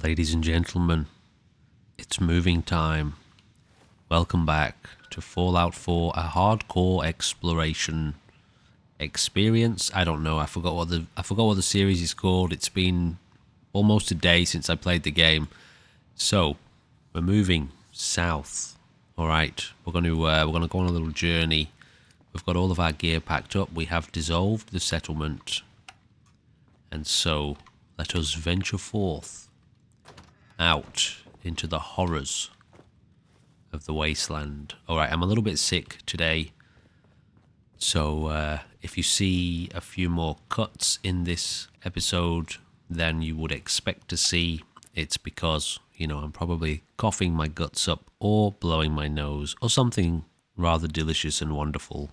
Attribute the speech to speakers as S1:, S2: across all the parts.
S1: Ladies and gentlemen, it's moving time. Welcome back to Fallout 4, a hardcore exploration experience. I don't know. I forgot what the series is called. It's been almost a day since I played the game. So, we're moving south. All right, we're going to go on a little journey. We've got all of our gear packed up. We have dissolved the settlement. And so, let us venture forth out into the horrors of the wasteland. Alright, I'm a little bit sick today, so if you see a few more cuts in this episode than you would expect to see, it's because, you know, I'm probably coughing my guts up or blowing my nose or something rather delicious and wonderful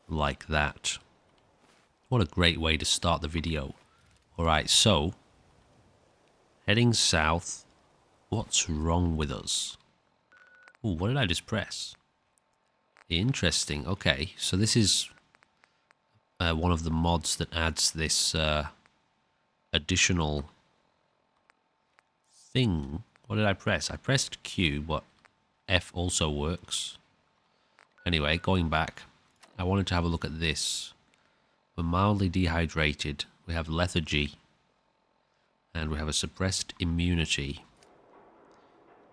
S1: like that. What a great way to start the video. Alright, so heading south. What's wrong with us? Ooh, what did I just press? Interesting. Okay, so this is one of the mods that adds this additional thing. What did I press? I pressed Q, but F also works. Anyway, going back, I wanted to have a look at this. We're mildly dehydrated. We have lethargy. And we have a suppressed immunity.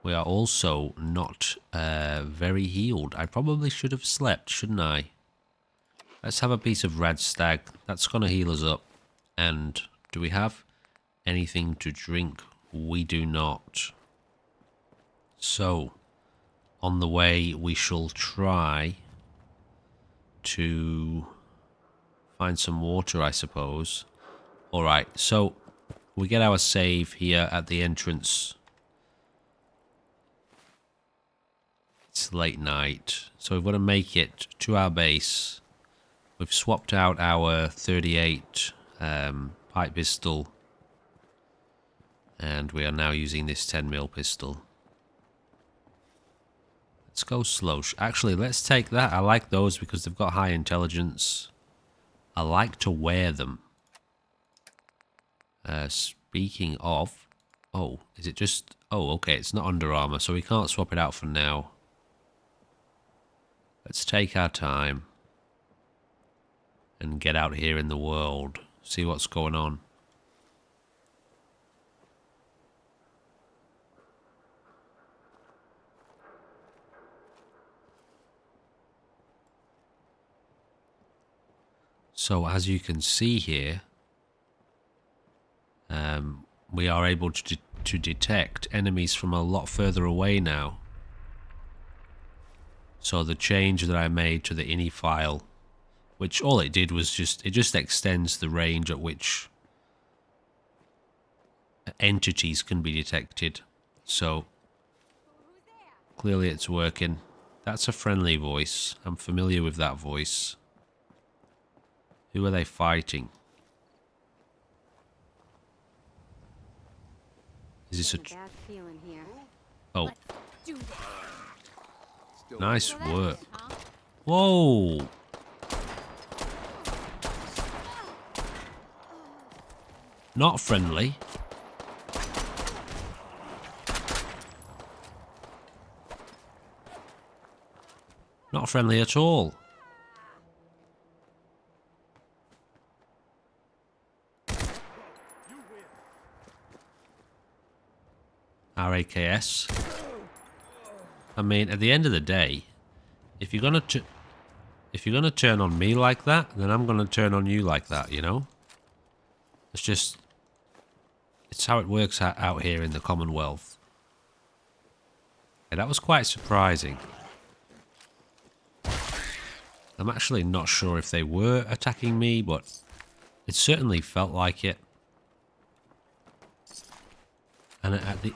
S1: We are also not very healed. I probably should have slept, shouldn't I? Let's have a piece of Rad Stag. That's going to heal us up. And do we have anything to drink? We do not. So, on the way, we shall try to find some water, I suppose. Alright, so we get our save here at the entrance. It's late night, so we've got to make it to our base. We've swapped out our 38 pipe pistol, and we are now using this 10mm pistol. Let's go slow. Actually, let's take that. I like those because they've got high intelligence. I like to wear them. Speaking of... Oh, is it just... Oh, okay, it's not Under Armour, so we can't swap it out for now. Let's take our time and get out here in the world, see what's going on. So as you can see here, we are able to detect enemies from a lot further away now. So the change that I made to the ini file, which all it did was it just extends the range at which entities can be detected. So clearly it's working. That's a friendly voice. I'm familiar with that voice. Who are they fighting? Is this a... Oh. Nice work. Whoa! Not friendly. Not friendly at all. RAKS. I mean, at the end of the day, if you're gonna turn on me like that, then I'm gonna turn on you like that, you know? It's how it works out here in the Commonwealth. Yeah, that was quite surprising. I'm actually not sure if they were attacking me, but it certainly felt like it. And at the...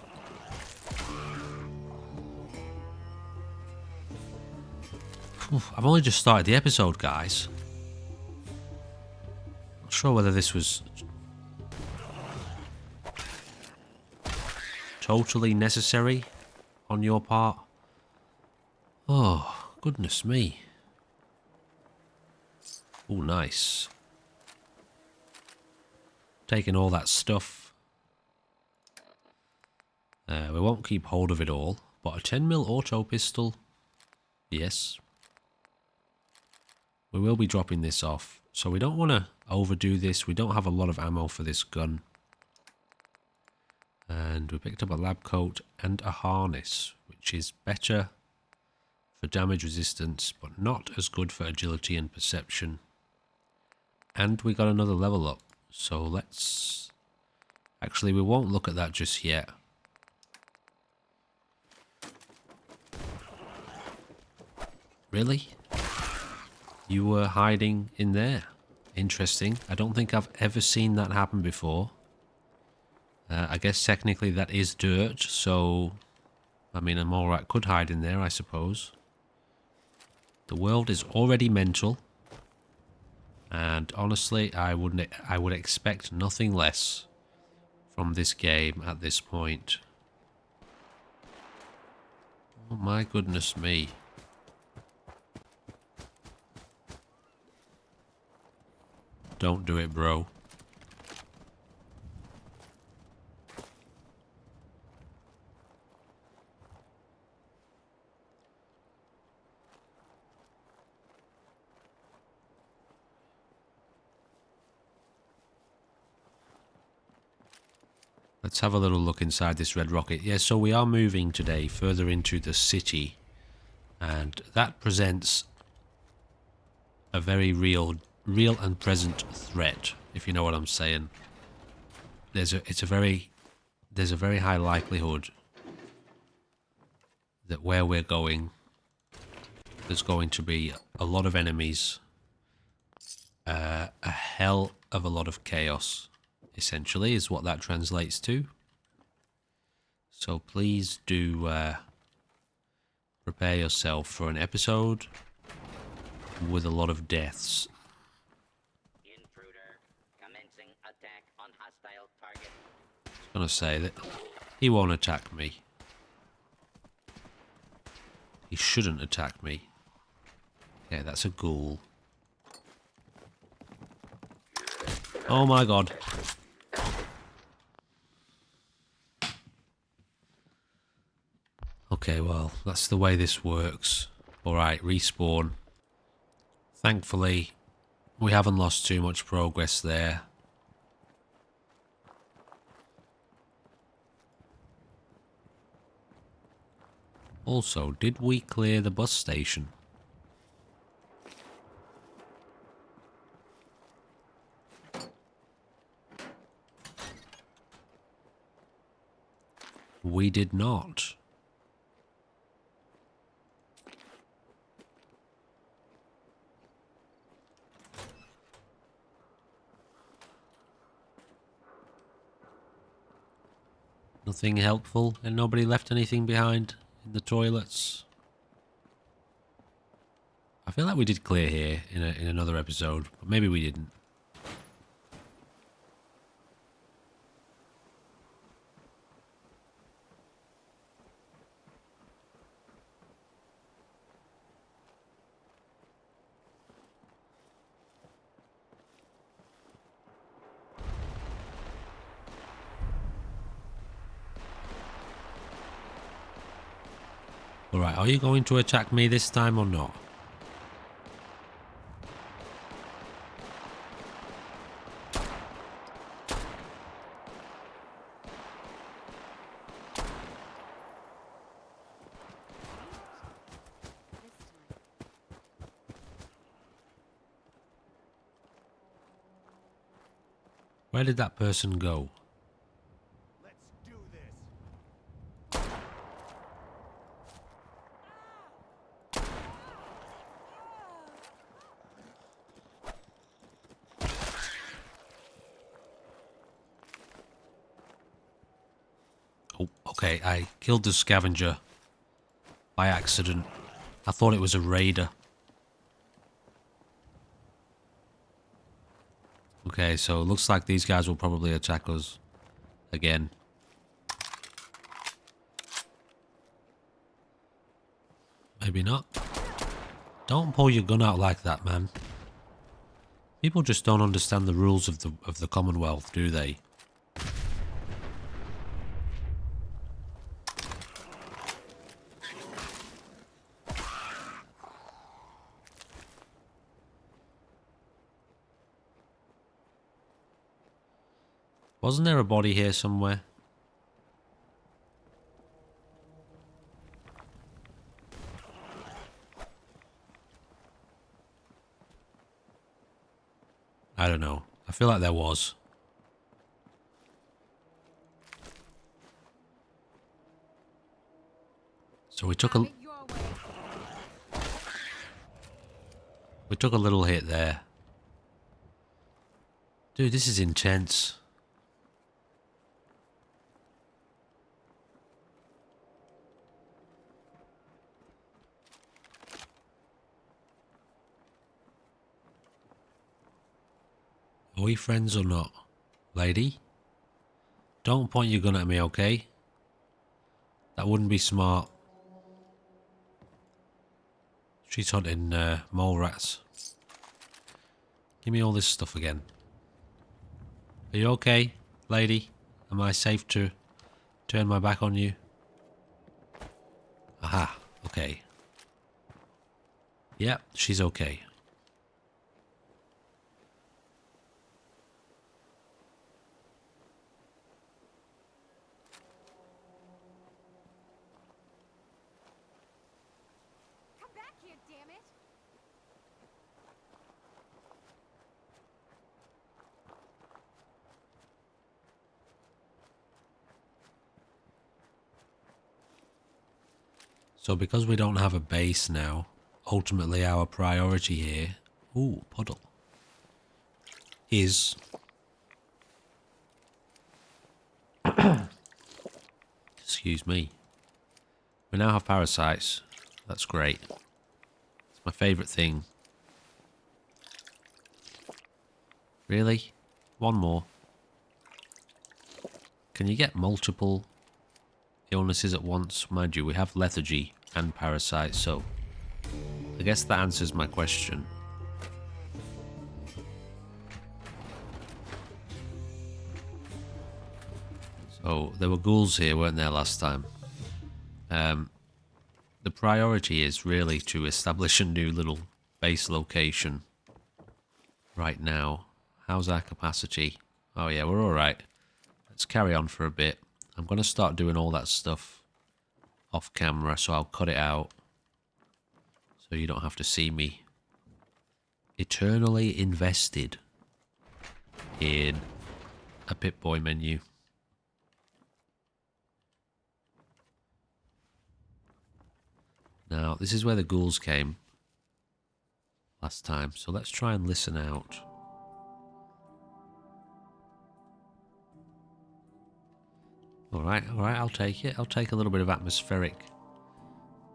S1: I've only just started the episode, guys. Not sure whether this was totally necessary on your part. Oh, goodness me. Oh, nice. Taking all that stuff. We won't keep hold of it all, but a 10mm auto pistol, yes. We will be dropping this off, so we don't want to overdo this. We don't have a lot of ammo for this gun. And we picked up a lab coat and a harness, which is better for damage resistance, but not as good for agility and perception. And we got another level up, so let's... Actually, we won't look at that just yet. Really? You were hiding in there? Interesting. I don't think I've ever seen that happen before. I guess technically that is dirt, so... I mean, I'm alright. Could hide in there, I suppose. The world is already mental. And honestly, I would expect nothing less from this game at this point. Oh my goodness me. Don't do it, bro. Let's have a little look inside this red rocket. Yeah, so we are moving today further into the city. And that presents a very real and present threat, if you know what I'm saying. There's a very high likelihood that where we're going, there's going to be a lot of enemies, a hell of a lot of chaos, essentially, is what that translates to. So please do prepare yourself for an episode with a lot of deaths.
S2: Intruder commencing attack on hostile target.
S1: I was gonna say that he won't attack me. He shouldn't attack me. Okay, that's a ghoul. Oh my god. Okay, well, that's the way this works. Alright, respawn. Thankfully, we haven't lost too much progress there. Also, did we clear the bus station? We did not. Nothing helpful, and nobody left anything behind in the toilets. I feel like we did clear here in another episode, but maybe we didn't. Alright, are you going to attack me this time or not? Where did that person go?
S3: Let's do this.
S1: Oh, okay, I killed the scavenger by accident. I thought it was a raider. Okay, so it looks like these guys will probably attack us again. Maybe not. Don't pull your gun out like that, man. People just don't understand the rules of the Commonwealth, do they? Wasn't there a body here somewhere? I don't know. I feel like there was. So we took a little hit there. Dude, this is intense. Are we friends or not? Lady? Don't point your gun at me, okay? That wouldn't be smart. She's hunting mole rats. Give me all this stuff again. Are you okay, lady? Am I safe to turn my back on you? Aha, okay. Yep, she's okay.
S4: Come back here, damn it!
S1: So because we don't have a base now, ultimately our priority here, ooh, puddle, is excuse me. We now have parasites. That's great. It's my favourite thing. Really? One more. Can you get multiple illnesses at once? Mind you, we have lethargy and parasites, so I guess that answers my question. So there were ghouls here, weren't there, last time? The priority is really to establish a new little base location right now. How's our capacity? Oh yeah, we're alright. Let's carry on for a bit. I'm going to start doing all that stuff off camera, so I'll cut it out so you don't have to see me eternally invested in a Pip-Boy menu. Now, this is where the ghouls came last time, so let's try and listen out. Alright, I'll take it. I'll take a little bit of atmospheric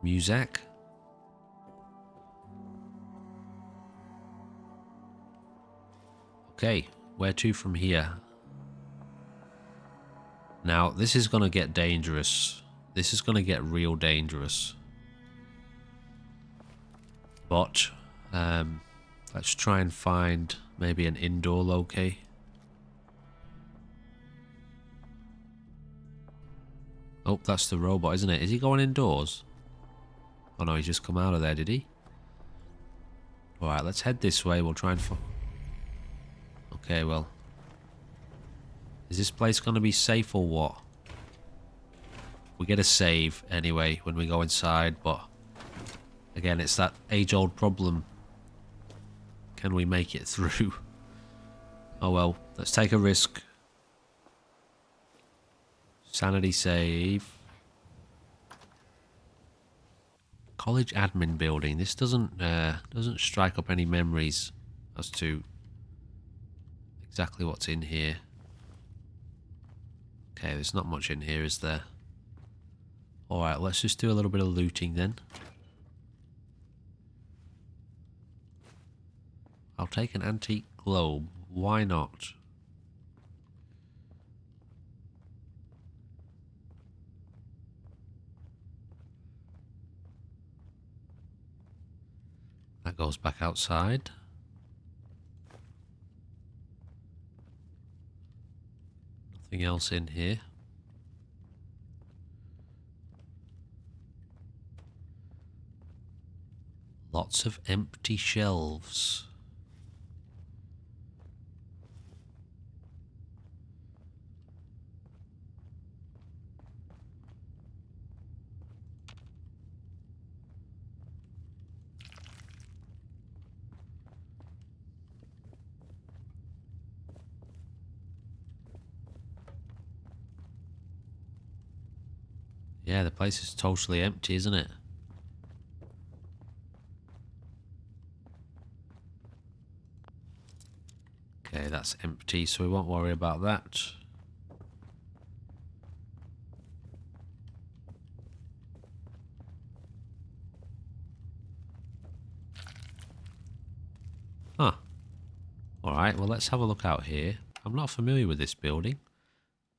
S1: music. Okay, where to from here? Now, this is going to get dangerous. This is going to get real dangerous. But, let's try and find maybe an indoor location. Oh, that's the robot, isn't it? Is he going indoors? Oh no, he's just come out of there, did he? Alright, let's head this way. We'll try and find... Okay, well. Is this place going to be safe or what? We get a save anyway when we go inside, but... Again, it's that age-old problem. Can we make it through? Oh well, let's take a risk. Sanity save. College admin building. This doesn't strike up any memories as to exactly what's in here. Okay, there's not much in here, is there? Alright, let's just do a little bit of looting then. I'll take an antique globe. Why not? That goes back outside. Nothing else in here. Lots of empty shelves. Yeah, the place is totally empty, isn't it? Okay, that's empty, so we won't worry about that. Huh. Alright, well let's have a look out here. I'm not familiar with this building.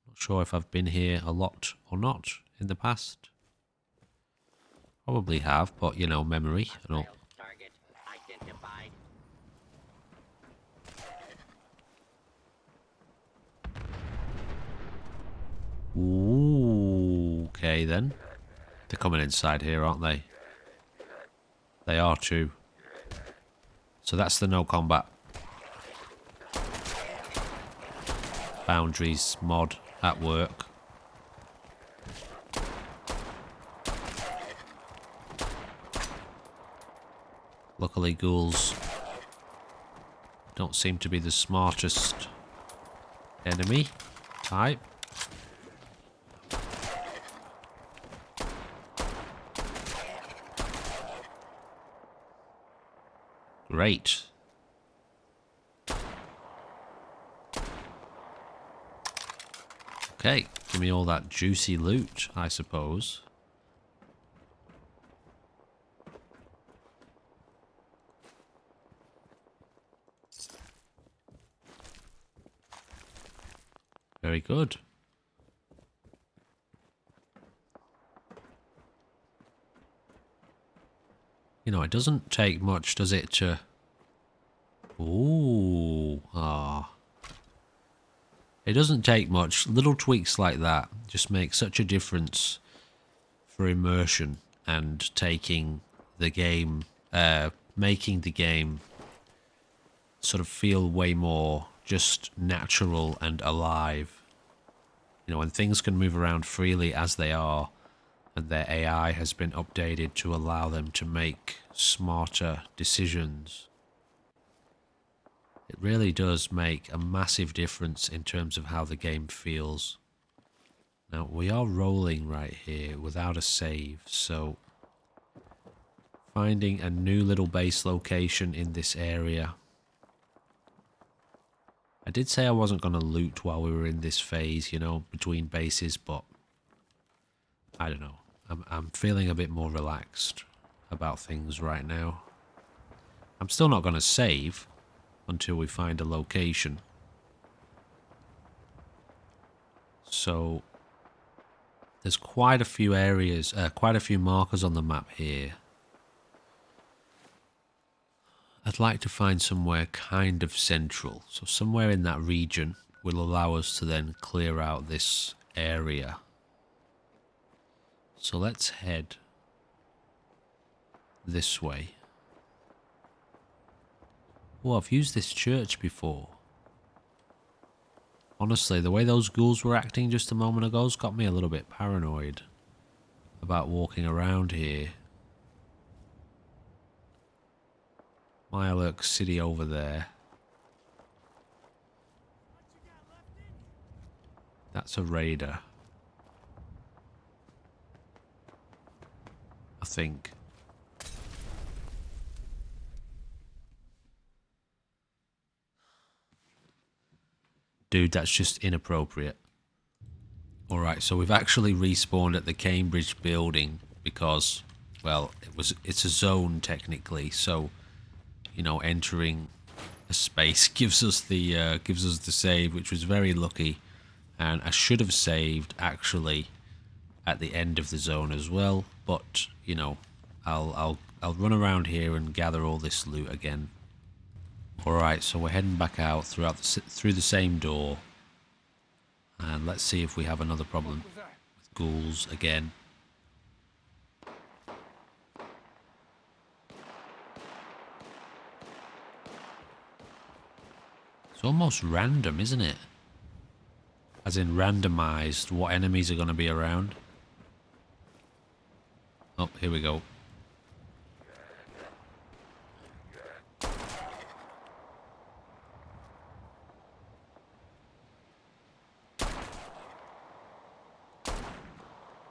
S1: Not sure if I've been here a lot or not in the past. Probably have, but you know, memory and all.
S2: Hostile target identified.
S1: Ooh, okay then. They're coming inside here, aren't they? They are too. So that's the no combat boundaries mod at work. Luckily, ghouls don't seem to be the smartest enemy type. Great. Okay, give me all that juicy loot, I suppose. Very good. You know, it doesn't take much, does it, to... Ooh, ah. It doesn't take much. Little tweaks like that just make such a difference for immersion and taking the game, making the game sort of feel way more just natural and alive. You know, when things can move around freely as they are, and their AI has been updated to allow them to make smarter decisions. It really does make a massive difference in terms of how the game feels. Now, we are rolling right here without a save, so finding a new little base location in this area. I did say I wasn't going to loot while we were in this phase, you know, between bases, but I don't know. I'm feeling a bit more relaxed about things right now. I'm still not going to save until we find a location. So there's quite a few areas, quite a few markers on the map here. I'd like to find somewhere kind of central. So somewhere in that region will allow us to then clear out this area. So let's head this way. Oh, I've used this church before. Honestly, the way those ghouls were acting just a moment ago has got me a little bit paranoid about walking around here. Myalurk City over there. That's a raider. I think. Dude, that's just inappropriate. Alright, so we've actually respawned at the Cambridge building because, well, it's a zone technically, so you know, entering a space gives us the save, which was very lucky. And I should have saved actually at the end of the zone as well, but you know, I'll run around here and gather all this loot again. Alright, so we're heading back out through the same door. And let's see if we have another problem with ghouls again. It's almost random, isn't it? As in randomized what enemies are going to be around. Oh, here we go.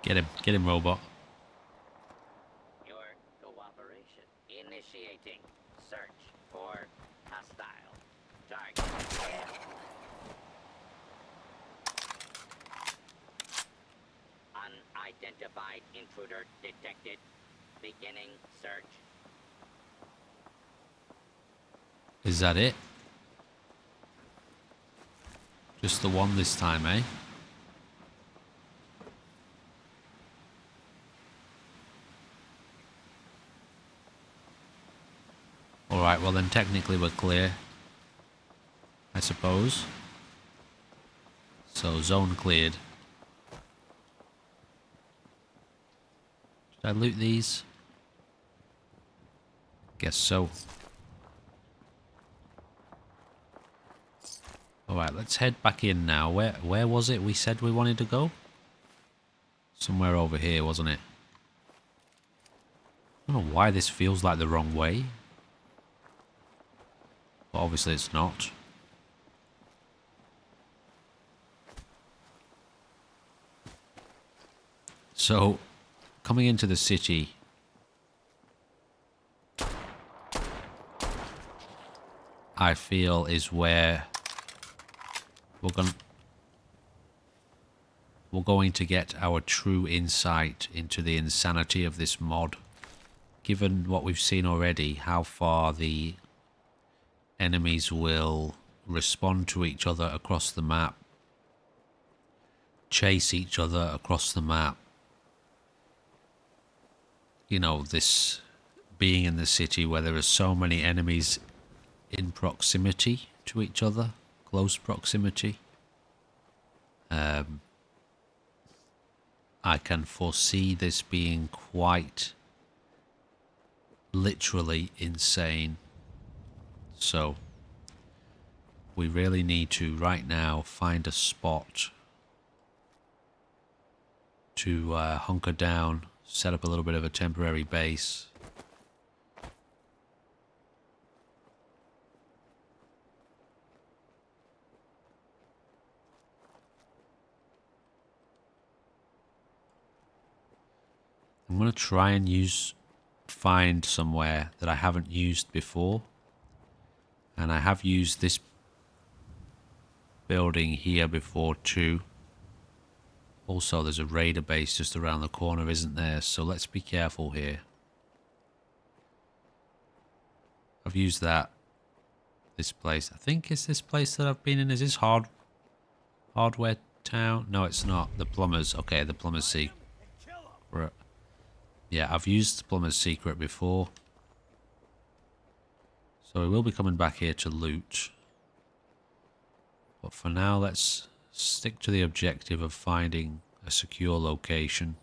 S1: Get him, robot.
S2: Your cooperation. Initiating search for hostile target. Unidentified intruder detected. Beginning search.
S1: Is that it? Just the one this time, eh? Alright, well then technically we're clear, I suppose. So, zone cleared. Did I loot these? Guess so. Alright, let's head back in now. Where was it we said we wanted to go? Somewhere over here, wasn't it? I don't know why this feels like the wrong way. But obviously it's not. So, coming into the city, I feel is where we're going to get our true insight into the insanity of this mod. Given what we've seen already, how far the enemies will respond to each other across the map, chase each other across the map. You know, this being in the city where there are so many enemies in proximity to each other, close proximity. I can foresee this being quite literally insane. So, we really need to, right now, find a spot to hunker down, set up a little bit of a temporary base. I'm going to try and find somewhere that I haven't used before. And I have used this building here before too. Also, there's a raider base just around the corner, isn't there? So let's be careful here. I've used this place. I think it's this place that I've been in. Is this Hardware Town? No, it's not. The Plumbers. Okay, the Plumbers Secret. Yeah, I've used the Plumber's Secret before. So we will be coming back here to loot. But for now, let's stick to the objective of finding a secure location.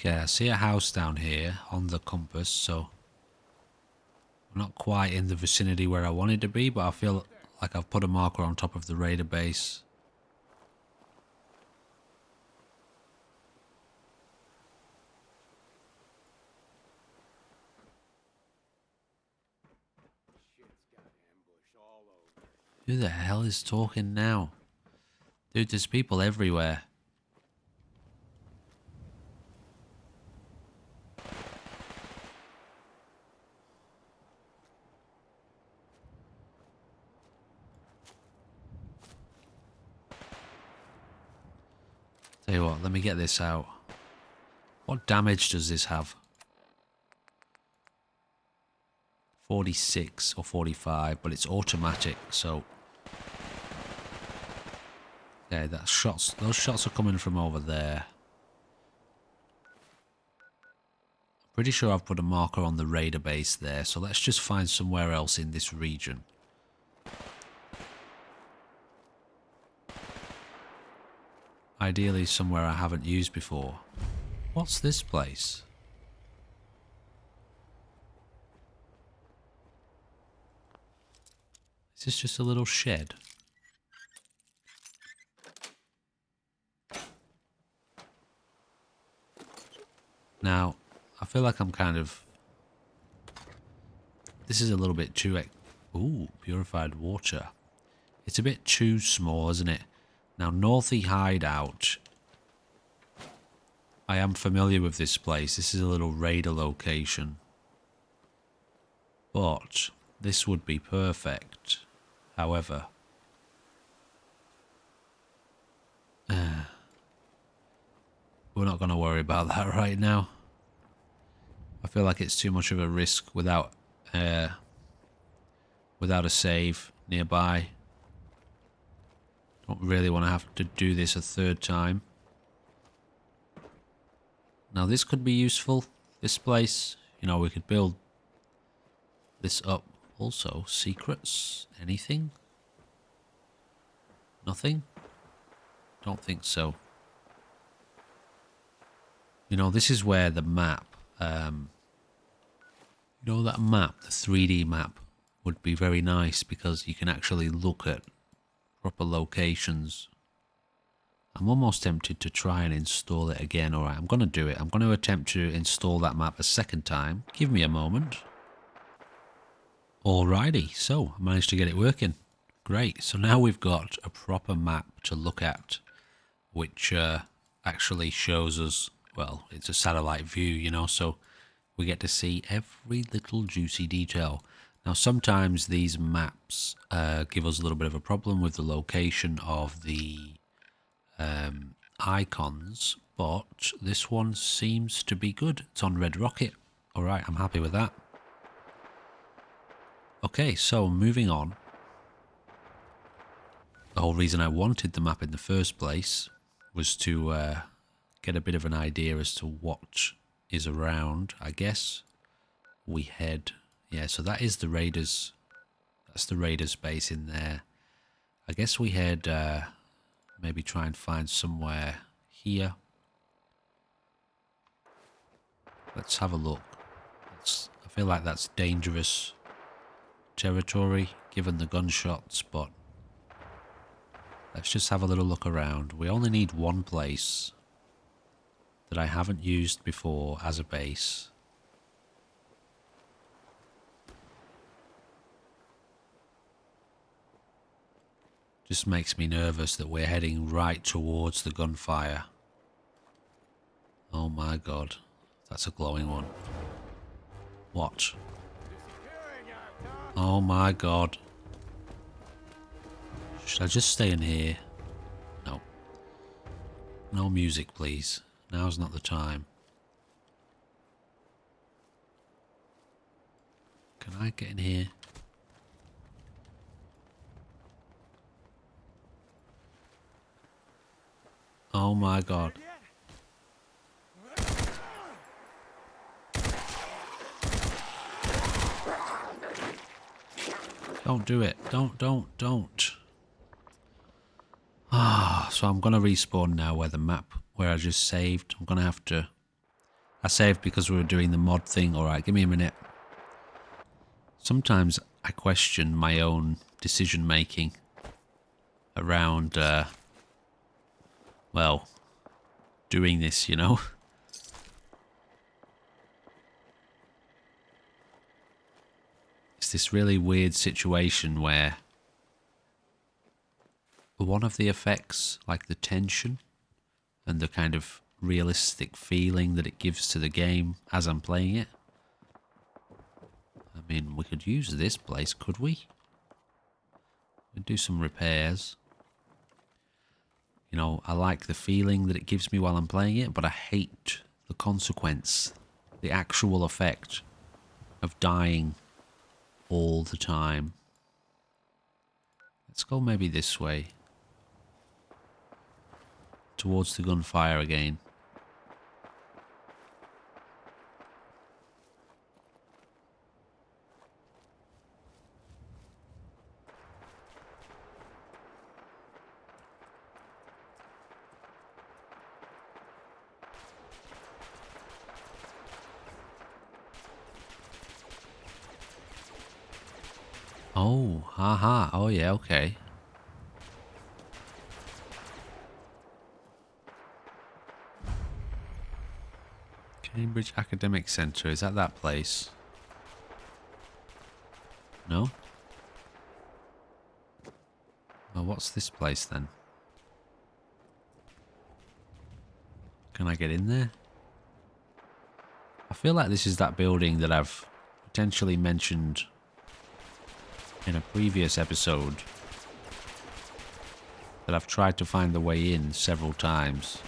S1: Okay, I see a house down here on the compass, so I'm not quite in the vicinity where I wanted to be, but I feel like I've put a marker on top of the raider base. Who the hell is talking now? Dude, there's people everywhere. Tell you what, let me get this out. What damage does this have? 46 or 45, but it's automatic, so... Okay, those shots are coming from over there. Pretty sure I've put a marker on the raider base there, so let's just find somewhere else in this region. Ideally somewhere I haven't used before. What's this place? Is this just a little shed? Now, I feel like I'm kind of... This is a little bit too... Ooh, purified water. It's a bit too small, isn't it? Now, Northy Hideout. I am familiar with this place. This is a little raider location. But this would be perfect. However... we're not going to worry about that right now. I feel like it's too much of a risk without a save nearby. Don't really want to have to do this a third time. Now this could be useful, this place. You know, we could build this up. Also, secrets? Anything? Nothing? Don't think so. You know, this is where the map, you know, that map, the 3D map, would be very nice because you can actually look at proper locations. I'm almost tempted to try and install it again. Alright, I'm going to do it. I'm going to attempt to install that map a second time. Give me a moment. Alrighty, so I managed to get it working. Great, so now we've got a proper map to look at, which actually shows us... Well, it's a satellite view, you know, so we get to see every little juicy detail. Now, sometimes these maps give us a little bit of a problem with the location of the icons, but this one seems to be good. It's on Red Rocket. All right, I'm happy with that. Okay, so moving on. The whole reason I wanted the map in the first place was to... get a bit of an idea as to what is around. I guess we head... Yeah, so that is the Raiders. That's the Raiders base in there. I guess we head... maybe try and find somewhere here. Let's have a look. I feel like that's dangerous territory, given the gunshots, but... Let's just have a little look around. We only need one place that I haven't used before as a base. Just makes me nervous that we're heading right towards the gunfire. Oh my god, that's a glowing one. What? Oh my god. Should I just stay in here? No. No music, please. Now's not the time. Can I get in here? Oh my god. Don't do it. Don't. Ah, so I'm gonna respawn now where the map, where I just saved. I'm gonna have to... I saved because we were doing the mod thing. Alright, give me a minute. Sometimes I question my own decision making around, well, doing this, you know? It's this really weird situation where one of the effects, like the tension and the kind of realistic feeling that it gives to the game as I'm playing it. I mean, we could use this place, could we? We'd do some repairs. You know, I like the feeling that it gives me while I'm playing it, but I hate the consequence, the actual effect of dying all the time. Let's go maybe this way. Towards the gunfire again. Oh, haha. Oh yeah, okay. Cambridge Academic Centre, is that that place? No? Well, what's this place then? Can I get in there? I feel like this is that building that I've potentially mentioned in a previous episode. That I've tried to find the way in several times.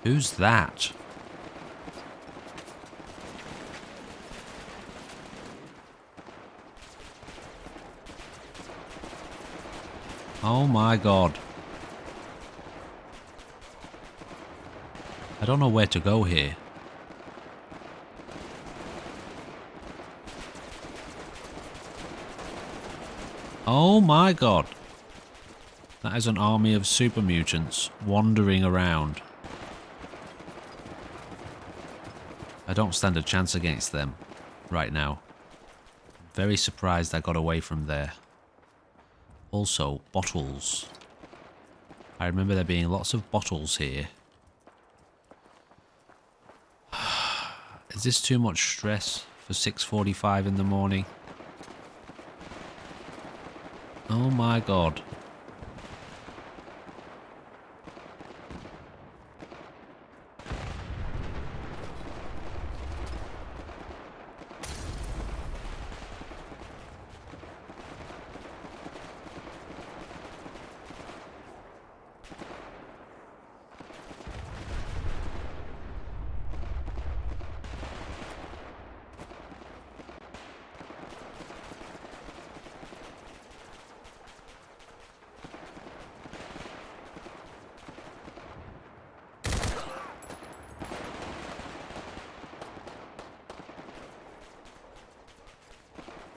S1: Who's that? Oh my god. I don't know where to go here. Oh my god. That is an army of super mutants wandering around. I don't stand a chance against them right now. I'm very surprised I got away from there. Also, bottles. I remember there being lots of bottles here. Is this too much stress for 6:45 in the morning? Oh my god.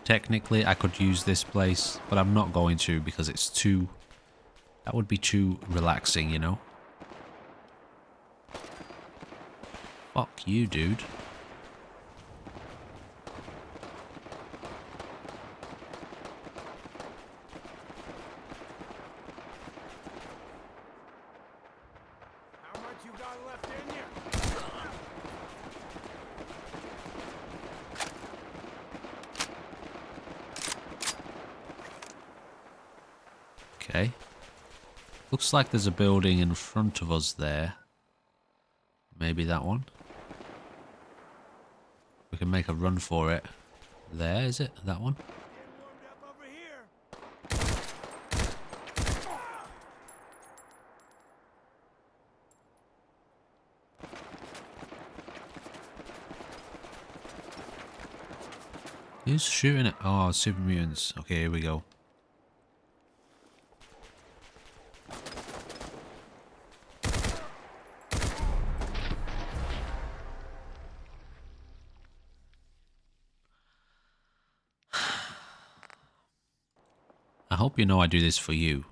S1: Technically, I could use this place, but I'm not going to because it's too... That would be too relaxing, you know? Fuck you, dude.
S3: How much you got left in you?
S1: Okay. Looks like there's a building in front of us there. Maybe that one. We can make a run for it. There, is it? That one?
S3: Getting warmed up over here.
S1: Who's shooting it? Oh, super mutants. Okay, here we go. I hope you know I do this for you.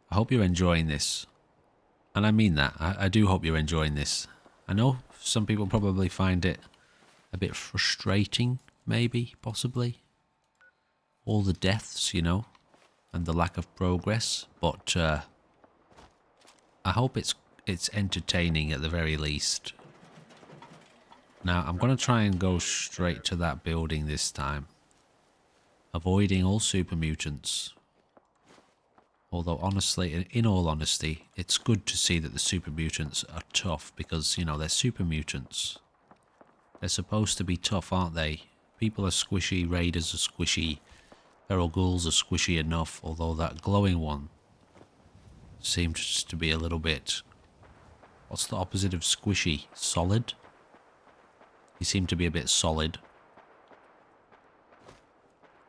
S1: I hope you're enjoying this. And I mean that. I do hope you're enjoying this. I know some people probably find it a bit frustrating, maybe, possibly. All the deaths, you know, and the lack of progress. But I hope it's entertaining at the very least. Now, I'm going to try and go straight to that building this time. Avoiding all super mutants. Although, honestly, in all honesty, it's good to see that the super mutants are tough because, you know, they're super mutants. They're supposed to be tough, aren't they? People are squishy, raiders are squishy, feral ghouls are squishy enough, although that glowing one seems to be a little bit... What's the opposite of squishy? Solid? He seemed to be a bit solid.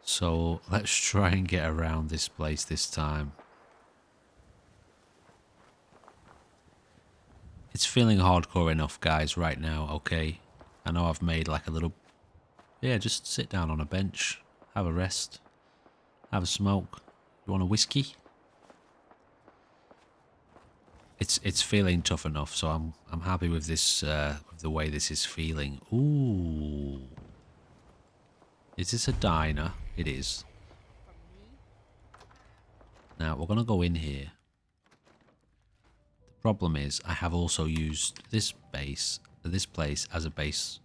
S1: So let's try and get around this place this time. It's feeling hardcore enough, guys, right now, okay? I know I've made like a little... Yeah, just sit down on a bench, have a rest, have a smoke. You want a whiskey? It's feeling tough enough, so I'm happy with this, with the way this is feeling. Ooh. Is this a diner? It is. Now, we're going to go in here. Problem is, I have also used this place as a base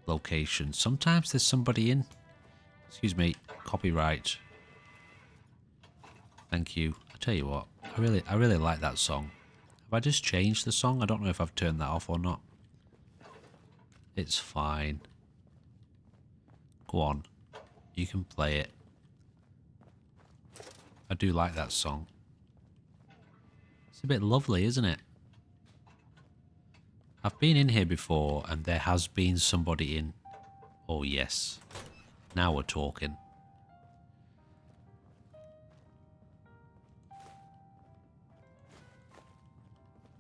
S1: location. Sometimes there's somebody in. Excuse me, copyright. Thank you. I tell you what, I really like that song. Have I just changed the song? I don't know if I've turned that off or not. It's fine. Go on, you can play it. I do like that song. It's a bit lovely, isn't it? I've been in here before and there has been somebody in. Oh yes. Now we're talking.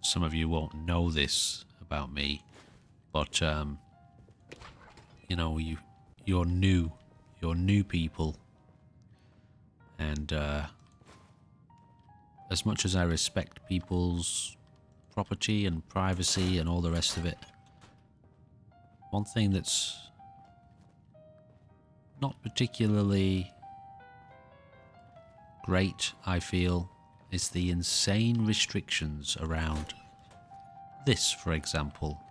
S1: Some of you won't know this about me, but you know, you're new people, and as much as I respect people's property and privacy and all the rest of it, one thing that's not particularly great, I feel, is the insane restrictions around this, for example.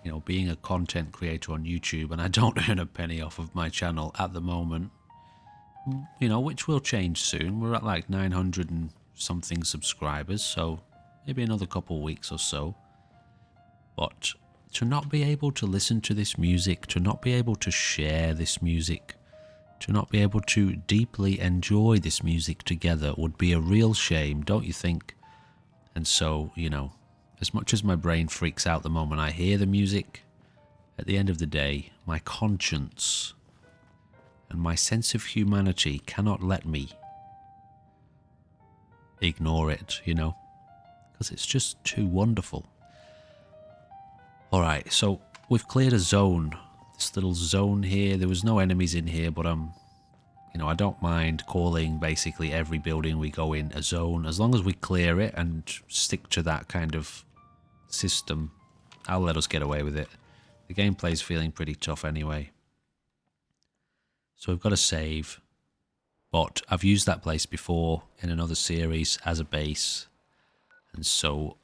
S1: You know, being a content creator on YouTube, and I don't earn a penny off of my channel at the moment, you know, which will change soon. We're at like 900 and something subscribers, so maybe another couple weeks or so. But to not be able to listen to this music, to not be able to share this music, to not be able to deeply enjoy this music together would be a real shame, don't you think? And so, you know, as much as my brain freaks out the moment I hear the music, at the end of the day, my conscience and my sense of humanity cannot let me ignore it, you know, because it's just too wonderful. Alright, so we've cleared a zone. This little zone here. There was no enemies in here, but you know, I don't mind calling basically every building we go in a zone. As long as we clear it and stick to that kind of system, I'll let us get away with it. The gameplay's feeling pretty tough anyway. So we've got a save, but I've used that place before in another series as a base. And so,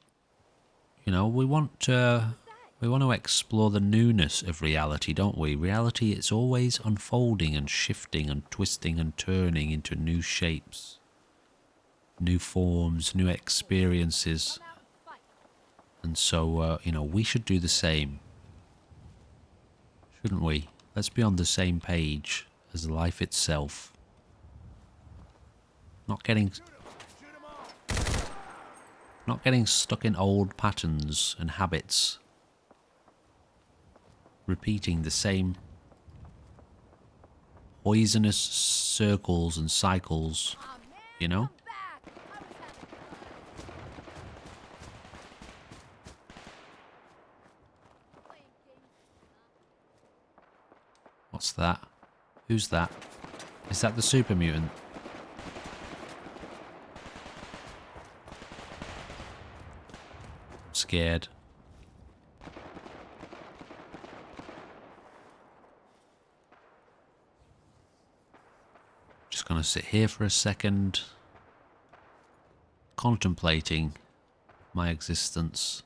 S1: you know, we want to explore the newness of reality, don't we? Reality, it's always unfolding and shifting and twisting and turning into new shapes, new forms, new experiences. And so, you know, we should do the same, shouldn't we? Let's be on the same page as life itself. Not getting stuck in old patterns and habits. Repeating the same poisonous circles and cycles, you know? What's that? Who's that? Is that the super mutant? I'm scared. Just gonna sit here for a second, contemplating my existence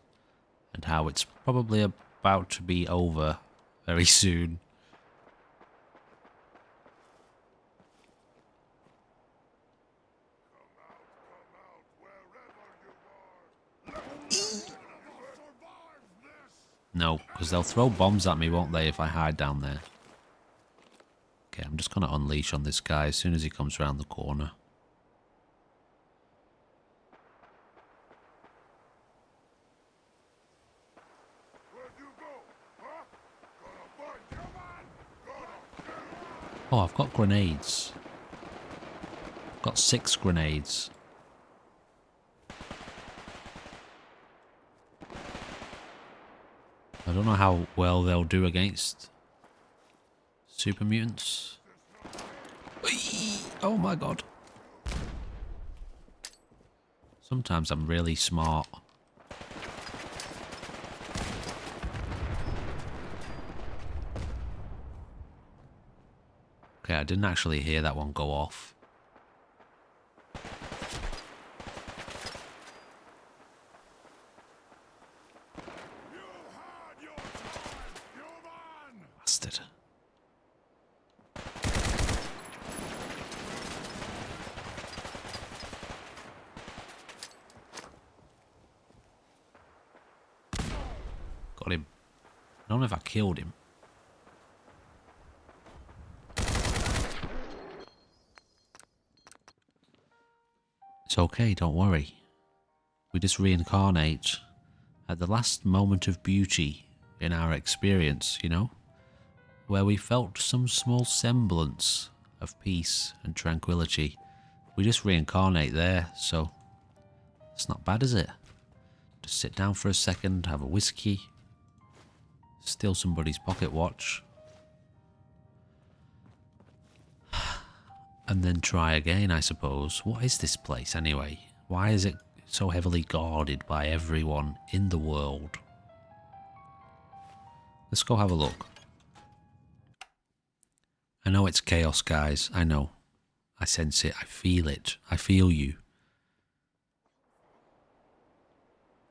S1: and how it's probably about to be over very soon. No, because they'll throw bombs at me, won't they, if I hide down there? Okay, I'm just going to unleash on this guy as soon as he comes around the corner. Oh, I've got grenades. I've got 6 grenades. I don't know how well they'll do against super mutants. Oh my god. Sometimes I'm really smart. Okay, I didn't actually hear that one go off. bastard. Got him. I don't know if I killed him. It's okay, don't worry. We just reincarnate at the last moment of beauty in our experience, you know? Where we felt some small semblance of peace and tranquility. We just reincarnate there, so it's not bad, is it? Just sit down for a second, have a whiskey, steal somebody's pocket watch, and then try again, I suppose. What is this place anyway? Why is it so heavily guarded by everyone in the world? Let's go have a look. I know it's chaos, guys. I know. I sense it. I feel it. I feel you.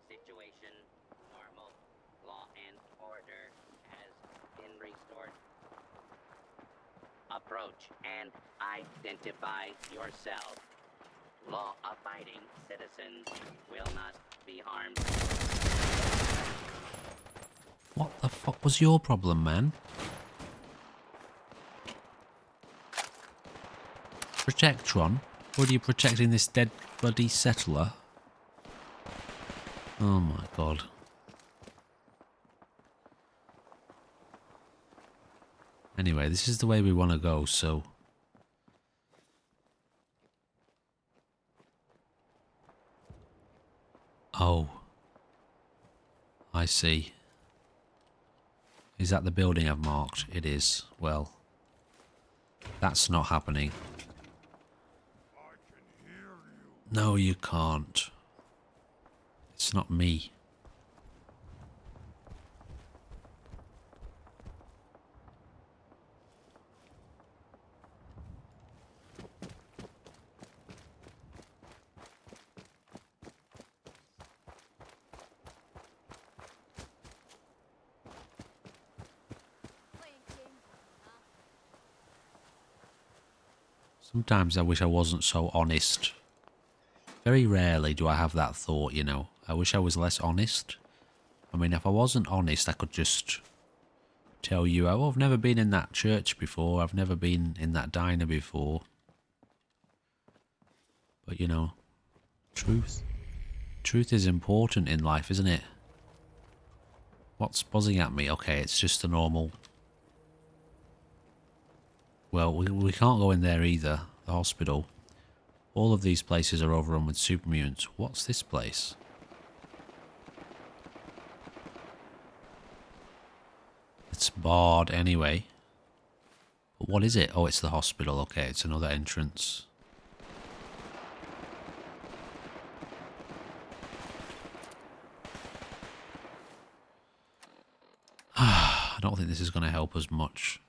S2: Situation normal. Law and order has been restored. Approach and identify yourself. Law-abiding citizens will not be harmed.
S1: What the fuck was your problem, man? Protectron? What are you protecting this dead bloody settler? Oh my god. Anyway, this is the way we want to go, so... Oh. I see. Is that the building I've marked? It is. Well, that's not happening. No, you can't. It's not me.
S4: Playing games, huh?
S1: Sometimes I wish I wasn't so honest. Very rarely do I have that thought, you know. I wish I was less honest. I mean, if I wasn't honest, I could just tell you, oh, I've never been in that church before. I've never been in that diner before. But, you know, truth. Truth is important in life, isn't it? What's buzzing at me? Okay, it's just a normal... Well, we can't go in there either. The hospital. All of these places are overrun with super mutants. What's this place? It's barred anyway. But what is it? Oh, it's the hospital. Okay, it's another entrance. I don't think this is going to help us much.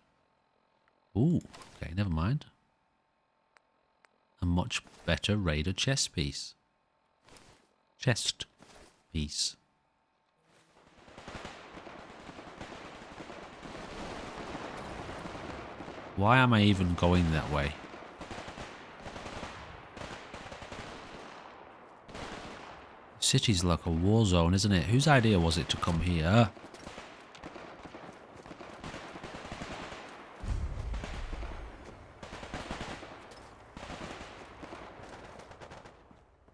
S1: Ooh, okay, never mind. A much better Raider chest piece. Chest piece. Why am I even going that way? The city's like a war zone, isn't it? Whose idea was it to come here?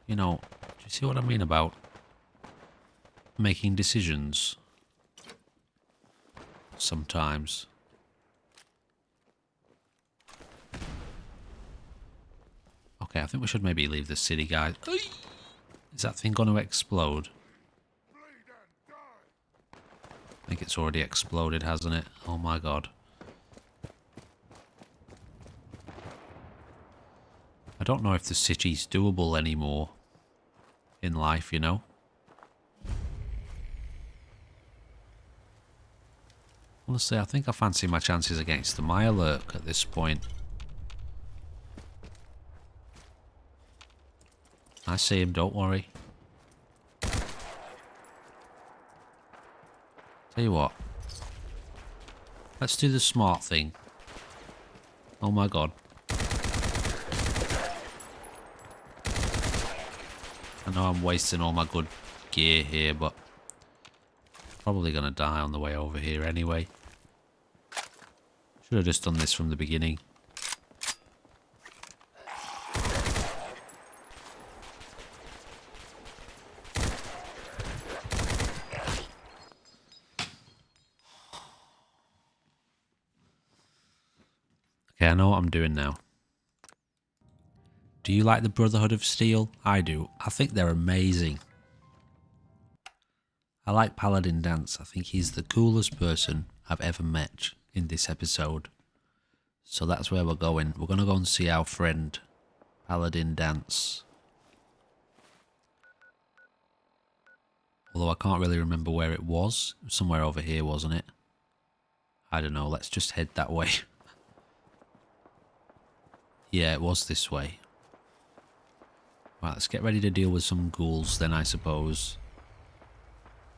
S1: You know, do you see what I mean about making decisions? Sometimes. Okay, I think we should maybe leave the city, guys. Is that thing going to explode? I think it's already exploded, hasn't it? Oh my god. I don't know if the city's doable anymore in life, you know? Honestly, I think I fancy my chances against the Mirelurk at this point. I see him, don't worry. Tell you what. Let's do the smart thing. Oh my god. I know I'm wasting all my good gear here, but probably gonna die on the way over here anyway. Should have just done this from the beginning. Okay, I know what I'm doing now. Do you like the Brotherhood of Steel? I do. I think they're amazing. I like Paladin Dance. I think he's the coolest person I've ever met in this episode. So that's where we're going. We're going to go and see our friend Paladin Dance. Although I can't really remember where it was. It was somewhere over here, wasn't it? I don't know. Let's just head that way. Yeah, it was this way. Right, let's get ready to deal with some ghouls then, I suppose.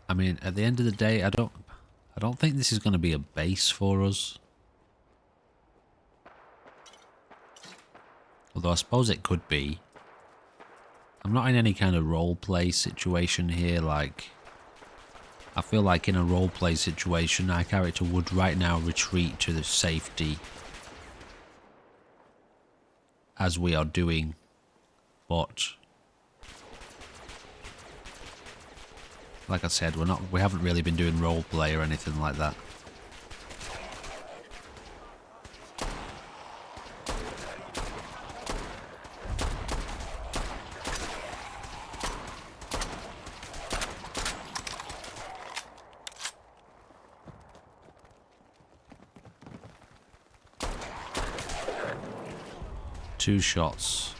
S1: I mean, at the end of the day, I don't think this is going to be a base for us. Although I suppose it could be. I'm not in any kind of roleplay situation here, like... I feel like in a roleplay situation, our character would right now retreat to the safety. As we are doing. But... like I said, we haven't really been doing roleplay or anything like that. Two shots.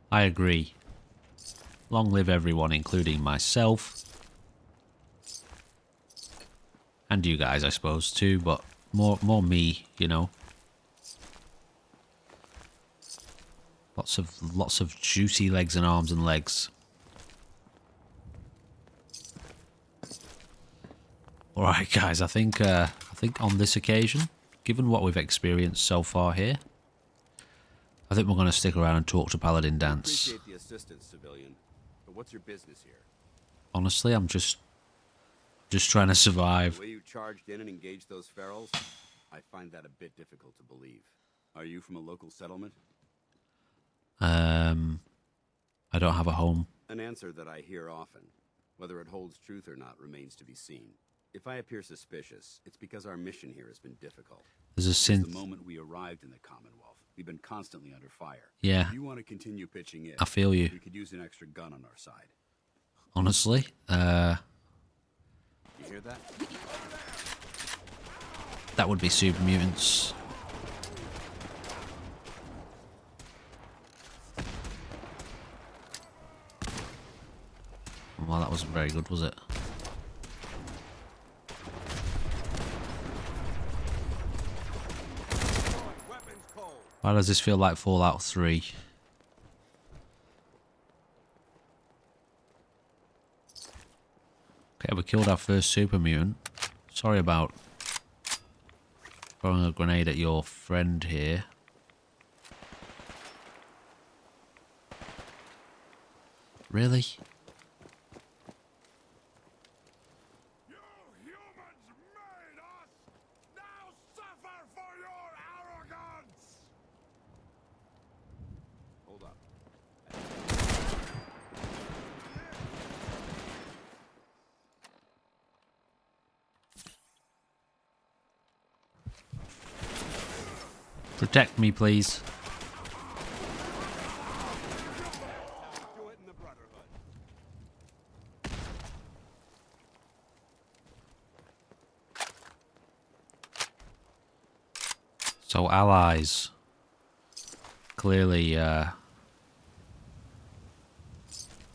S1: I agree. Long live everyone, including myself. And you guys, I suppose, too, but more me, you know. Lots of juicy legs and arms and legs. Alright guys, I think on this occasion, given what we've experienced so far here, I think we're going to stick around and talk to Paladin Dance.
S5: Appreciate the assistance, civilian. But what's your business here?
S1: Honestly, I'm just trying to survive.
S5: The way you charged in and engaged those ferals, I find that a bit difficult to believe. Are you from a local settlement?
S1: I don't have a home.
S5: An answer that I hear often. Whether it holds truth or not remains to be seen. If I appear suspicious, it's because our mission here has been difficult.
S1: There's a
S5: Since
S1: synth.
S5: the moment we arrived in the Commonwealth, we've been constantly under fire.
S1: Yeah,
S5: If you want to continue pitching in,
S1: I feel you.
S5: we could use an extra gun on our side.
S1: Honestly,
S5: You hear that?
S1: that would be super mutants. Well, that wasn't very good, was it?
S3: Weapons cold.
S1: Why does this feel like Fallout 3? Okay, we killed our first super mutant. Sorry about throwing a grenade at your friend here. Really?
S3: You humans made us! Now suffer for your arrogance!
S5: Hold up.
S1: Protect me, please. So allies clearly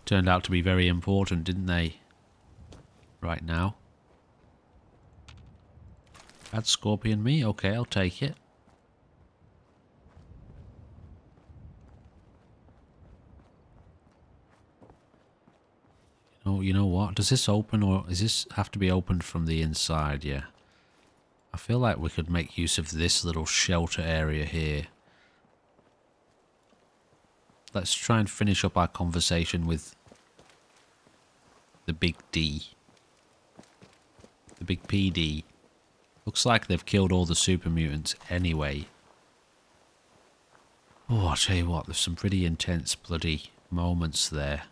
S1: turned out to be very important, didn't they? Right now. Add Scorpion me? Okay, I'll take it. Oh, you know what? Does this open, or does this have to be opened from the inside? Yeah. I feel like we could make use of this little shelter area here. Let's try and finish up our conversation with the big D. The big PD. Looks like they've killed all the super mutants anyway. Oh, I'll tell you what, there's some pretty intense bloody moments there.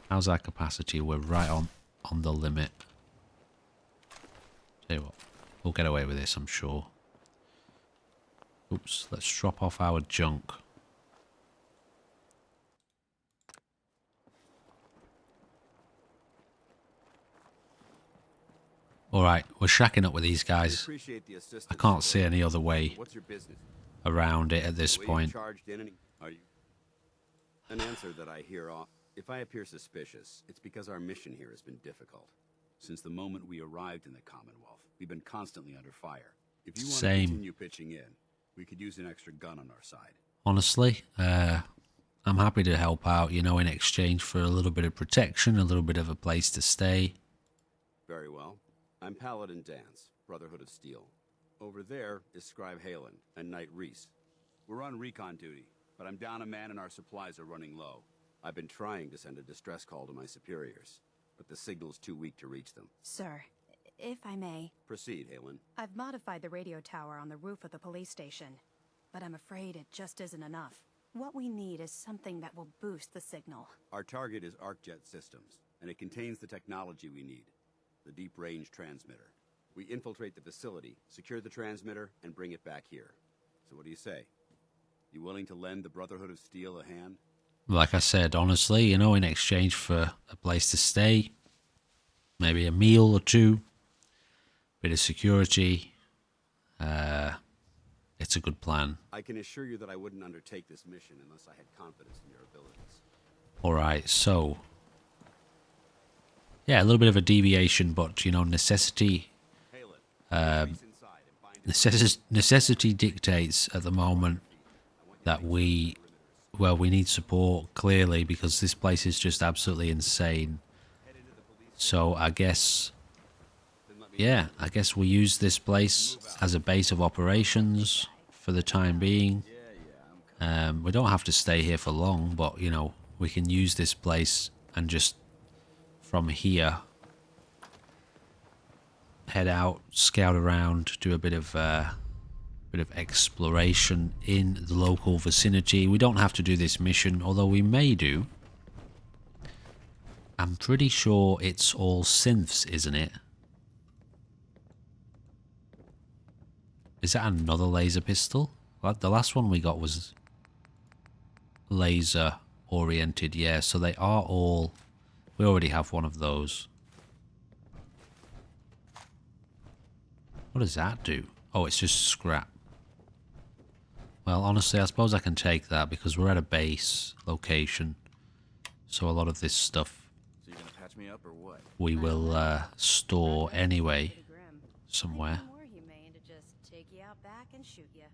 S1: How's our capacity? We're right on the limit. Tell you what, we'll get away with this, I'm sure. Oops, let's drop off our junk. Alright, we're shacking up with these guys. I can't see any other way
S5: What's your business?
S1: around it at this
S5: Were you
S1: point.
S5: charged in any? Are you? An answer that I hear off. If I appear suspicious, it's because our mission here has been difficult. Since the moment we arrived in the Commonwealth, we've been constantly under fire. If you want to
S1: Same.
S5: continue pitching in, we could use an extra gun on our side.
S1: Honestly, I'm happy to help out, you know, in exchange for a little bit of protection, a little bit of a place to stay.
S5: Very well. I'm Paladin Dance, Brotherhood of Steel. Over there is Scribe Halen and Knight Reese. We're on recon duty, but I'm down a man and our supplies are running low. I've been trying to send a distress call to my superiors, but the signal's too weak to reach them.
S6: Sir, if I may,
S5: Proceed, Halen.
S6: I've modified the radio tower on the roof of the police station, but I'm afraid it just isn't enough. What we need is something that will boost the signal.
S5: Our target is ArcJet Systems, and it contains the technology we need. The deep-range transmitter. We infiltrate the facility, secure the transmitter, and bring it back here. So what do you say? You willing to lend the Brotherhood of Steel a hand?
S1: Like I said, honestly, you know, in exchange for a place to stay, maybe a meal or two, bit of security, it's a good plan.
S5: I can assure you that I wouldn't undertake this mission unless I had confidence in your abilities.
S1: Alright, so... yeah, a little bit of a deviation, but, you know, necessity...
S5: Halen,
S1: necessity dictates at the moment that we... well, we need support, clearly, because this place is just absolutely insane. So, I guess... yeah, I guess we use this place as a base of operations for the time being. We don't have to stay here for long, but, you know, we can use this place and just, from here, head out, scout around, do a bit of exploration in the local vicinity. We don't have to do this mission, although we may do. I'm pretty sure it's all synths, isn't it? Is that another laser pistol? The last one we got was laser oriented, yeah, so they are all... we already have one of those. What does that do? Oh, it's just scrap. Well, honestly, I suppose I can take that because we're at a base location. So a lot of this stuff
S3: So you're gonna patch me up or what?
S1: we will store anyway
S6: Pretty grim.
S1: somewhere.
S6: I'd be more humane to just take you out back and shoot you.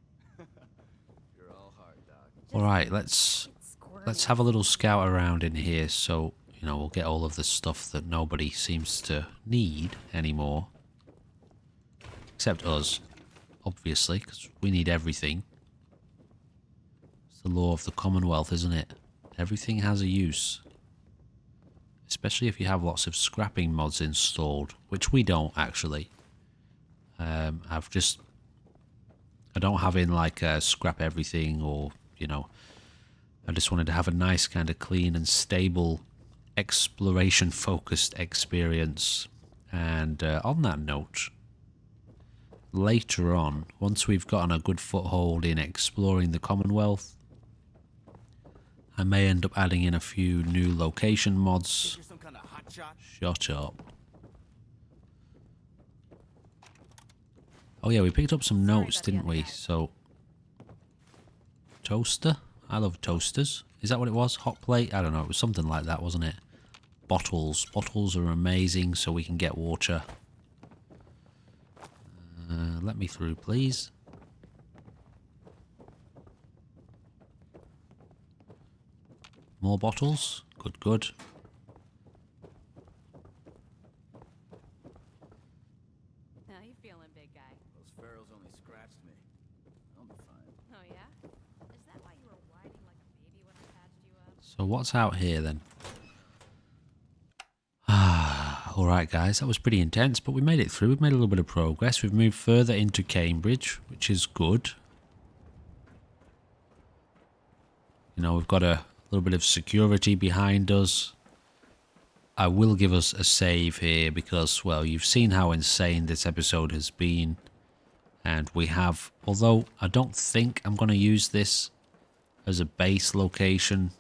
S3: You're all hard, Doc.
S1: Alright, let's have a little scout around in here so, you know, we'll get all of the stuff that nobody seems to need anymore. Except us, obviously, because we need everything. It's the law of the Commonwealth, isn't it? Everything has a use. Especially if you have lots of scrapping mods installed, which we don't, actually. I don't have in, like, scrap everything or, you know... I just wanted to have a nice kind of clean and stable exploration-focused experience. And on that note... later on, once we've gotten a good foothold in exploring the Commonwealth, I may end up adding in a few new location mods.
S3: You're some kind of hotshot.
S1: Shut up. Oh yeah, we picked up some
S6: Sorry
S1: notes,
S6: about the
S1: didn't
S6: other
S1: we?
S6: guy.
S1: So, toaster? I love toasters. Is that what it was? Hot plate? I don't know. It was something like that, wasn't it? Bottles. Bottles are amazing, so we can get water. Let me through, please. More bottles. Good, good.
S4: How you feeling, big guy?
S3: Those pharaohs only scratched me. I'll be fine.
S4: Oh yeah? Is that why you were whining like a baby when I patched you up?
S1: So what's out here then? Alright guys, that was pretty intense, but we made it through. We've made a little bit of progress. We've moved further into Cambridge, which is good. You know, we've got a little bit of security behind us. I will give us a save here because, well, you've seen how insane this episode has been. And we have, although I don't think I'm going to use this as a base location.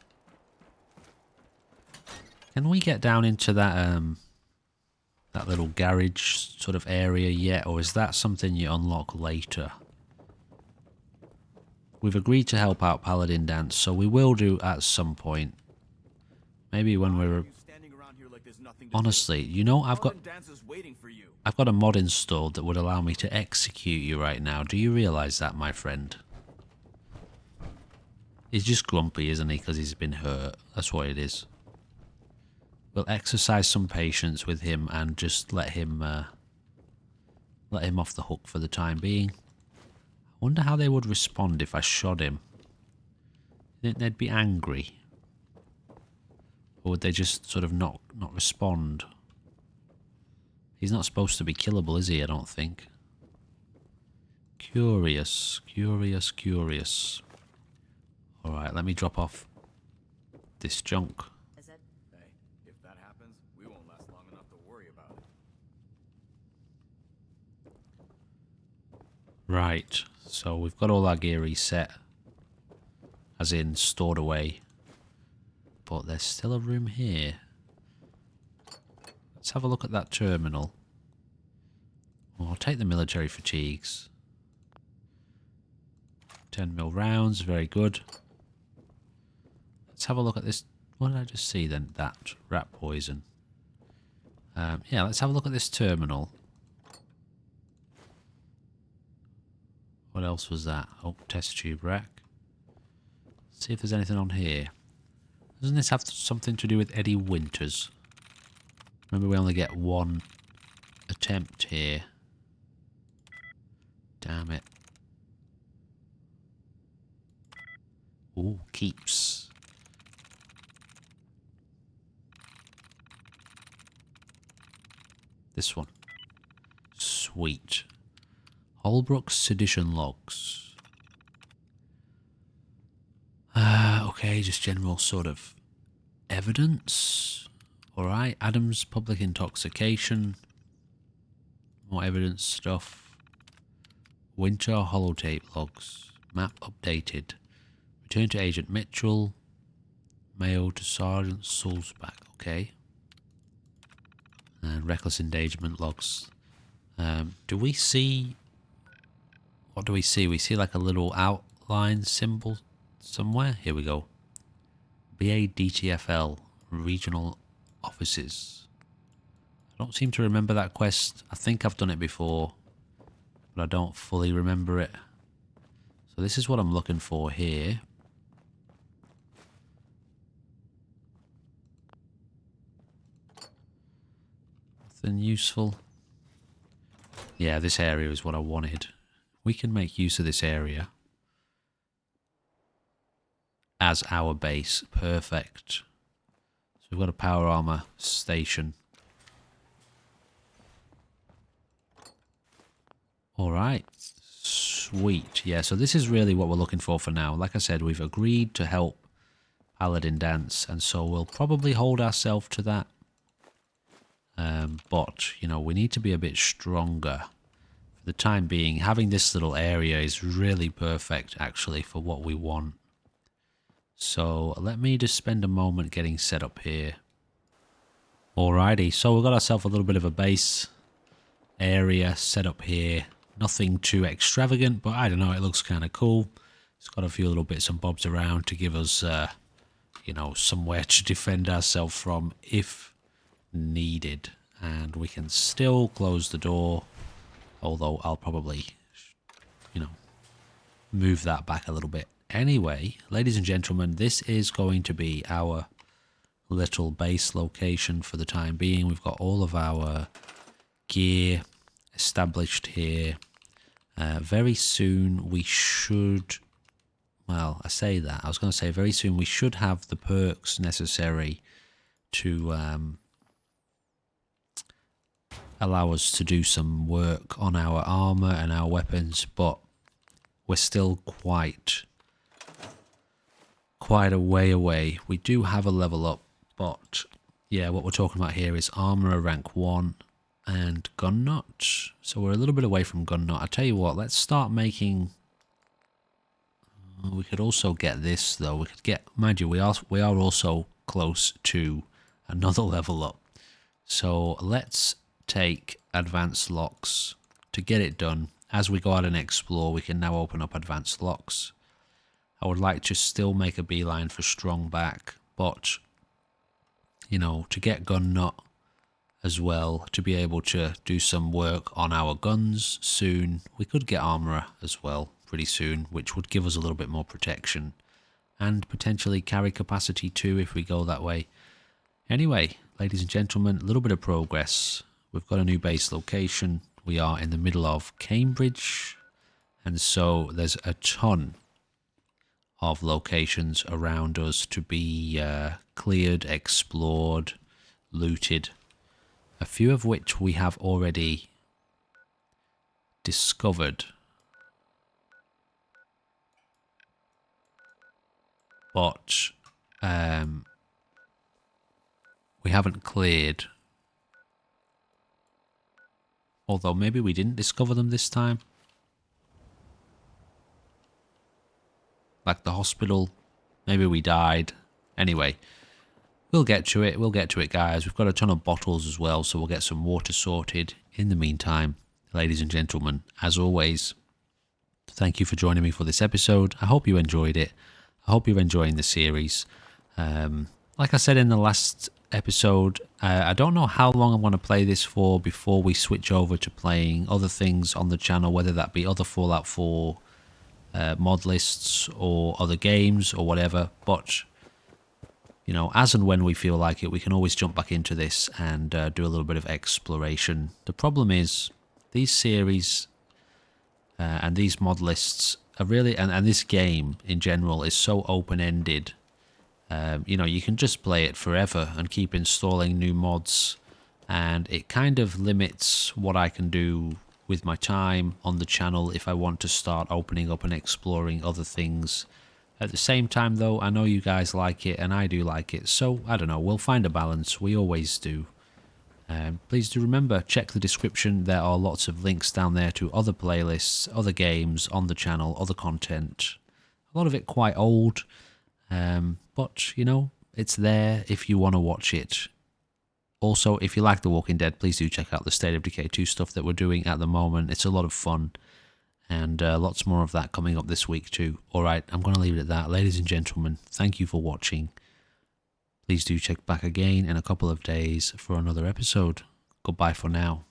S1: Can we get down into that that little garage sort of area yet, or is that something you unlock later? We've agreed to help out Paladin Dance, so we will do at some point. Maybe when we're... Honestly, you know, I've got a mod installed that would allow me to execute you right now. Do you realise that, my friend? He's just grumpy, isn't he, because he's been hurt. That's what it is. We'll exercise some patience with him and just let him off the hook for the time being. I wonder how they would respond if I shot him. You think they'd be angry? Or would they just sort of not respond? He's not supposed to be killable, is he? I don't think. Curious, curious, curious. Alright, let me drop off this junk.
S6: Is it?
S3: Hey, if that happens, we won't last long enough to worry about it.
S1: Right, so we've got all our gear reset. As in, stored away. But there's still a room here. Let's have a look at that terminal. Well, I'll take the military fatigues. 10mm rounds, very good. Let's have a look at this. What did I just see then? That rat poison. Yeah, let's have a look at this terminal. What else was that? Oh, test tube rack. See if there's anything on here. Doesn't this have something to do with Eddie Winters? Remember, we only get one attempt here. Damn it. Ooh, keeps. This one. Sweet. Holbrook's sedition logs. Okay, just general sort of evidence. Alright, Adam's public intoxication. More evidence stuff. Winter holotape logs. Map updated. Return to Agent Mitchell. Mail to Sergeant Sulzbach. Okay. And reckless endangerment logs. Do we see... What do we see? We see like a little outline symbol somewhere. Here we go. BADTFL Regional Offices. I don't seem to remember that quest. I think I've done it before, but I don't fully remember it. So this is what I'm looking for here. Nothing useful. Yeah, this area is what I wanted. We can make use of this area as our base. Perfect. So we've got a power armor station. Alright. Sweet. Yeah, so this is really what we're looking for now. Like I said, we've agreed to help Paladin Dance, and so we'll probably hold ourselves to that. But, you know, we need to be a bit stronger. For the time being, having this little area is really perfect, actually, for what we want. So, let me just spend a moment getting set up here. Alrighty, so we've got ourselves a little bit of a base area set up here. Nothing too extravagant, but I don't know, it looks kind of cool. It's got a few little bits and bobs around to give us, you know, somewhere to defend ourselves from if needed. And we can still close the door, although I'll probably, you know, move that back a little bit. Anyway, ladies and gentlemen, this is going to be our little base location for the time being. We've got all of our gear established here. Very soon we should, well, I say that, I was going to say very soon we should have the perks necessary to allow us to do some work on our armor and our weapons, but we're still quite a way away. We do have a level up, but yeah, what we're talking about here is armor rank 1 and gun nut. So we're a little bit away from gun nut. I tell you what, let's start making. We could also get this though. We could get, mind you, we are also close to another level up. So let's take advanced locks to get it done. As we go out and explore, we can now open up advanced locks. I would like to still make a beeline for strong back, but you know, to get gun nut as well, to be able to do some work on our guns soon. We could get armor as well pretty soon, which would give us a little bit more protection and potentially carry capacity too if we go that way. Anyway, ladies and gentlemen, a little bit of progress. We've got a new base location. We are in the middle of Cambridge, and so there's a ton of locations around us to be cleared, explored, looted. A few of which we have already discovered. But we haven't cleared. Although maybe we didn't discover them this time. Like the hospital. Maybe we died. Anyway. We'll get to it. We'll get to it, guys. We've got a ton of bottles as well, so we'll get some water sorted. In the meantime, ladies and gentlemen, as always, thank you for joining me for this episode. I hope you enjoyed it. I hope you're enjoying the series. Like I said in the last episode, I don't know how long I want to play this for before we switch over to playing other things on the channel, whether that be other Fallout 4 mod lists or other games or whatever, but you know, as and when we feel like it, we can always jump back into this and do a little bit of exploration. The problem is, these series and these mod lists are really, and this game in general is so open-ended. You know, you can just play it forever and keep installing new mods, and it kind of limits what I can do with my time on the channel if I want to start opening up and exploring other things. At the same time, though, I know you guys like it, and I do like it, so, I don't know, we'll find a balance. We always do. Please do remember, check the description. There are lots of links down there to other playlists, other games on the channel, other content. A lot of it quite old, but, you know, it's there if you want to watch it. Also, if you like The Walking Dead, please do check out the State of Decay 2 stuff that we're doing at the moment. It's a lot of fun. And lots more of that coming up this week too. Alright, I'm going to leave it at that. Ladies and gentlemen, thank you for watching. Please do check back again in a couple of days for another episode. Goodbye for now.